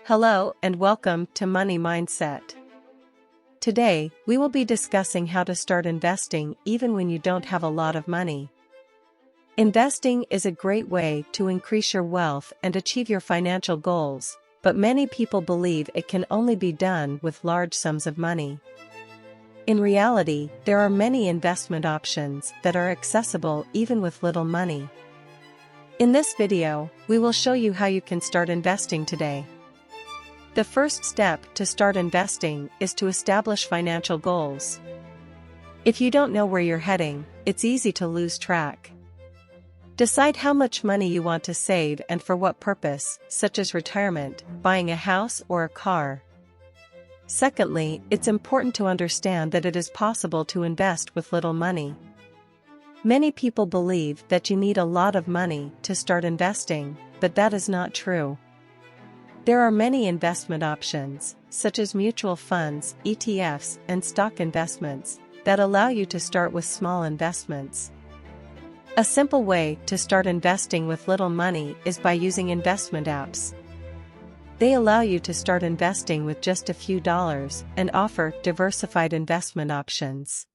Hello and welcome to Money Mindset. Today, we will be discussing how to start investing even when you don't have a lot of money. Investing is a great way to increase your wealth and achieve your financial goals, but many people believe it can only be done with large sums of money. In reality, there are many investment options that are accessible even with little money. In this video, we will show you how you can start investing today. The first step to start investing is to establish financial goals. If you don't know where you're heading, it's easy to lose track. Decide how much money you want to save and for what purpose, such as retirement, buying a house or a car. Secondly, it's important to understand that it is possible to invest with little money. Many people believe that you need a lot of money to start investing, but that is not true. There are many investment options, such as mutual funds, ETFs, and stock investments, that allow you to start with small investments. A simple way to start investing with little money is by using investment apps. They allow you to start investing with just a few dollars and offer diversified investment options.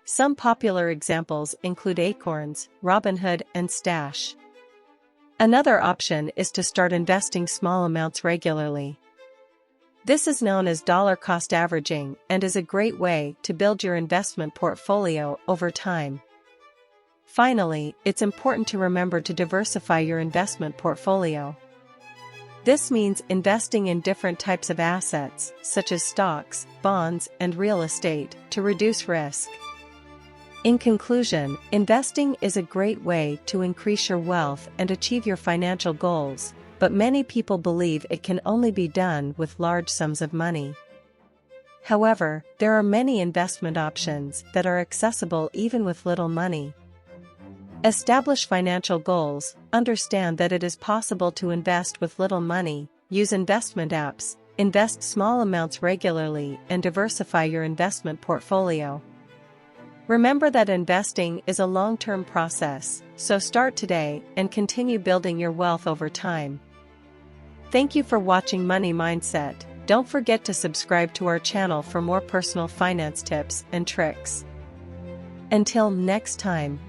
Some popular examples include Acorns, Robinhood, and Stash. Another option is to start investing small amounts regularly. This is known as dollar cost averaging and is a great way to build your investment portfolio over time. Finally, it's important to remember to diversify your investment portfolio. This means investing in different types of assets, such as stocks, bonds, and real estate, to reduce risk. In conclusion, investing is a great way to increase your wealth and achieve your financial goals, but many people believe it can only be done with large sums of money. However, there are many investment options that are accessible even with little money. Establish financial goals, understand that it is possible to invest with little money, use investment apps, invest small amounts regularly, and diversify your investment portfolio. Remember that investing is a long-term process, so start today and continue building your wealth over time. Thank you for watching Money Mindset. Don't forget to subscribe to our channel for more personal finance tips and tricks. Until next time.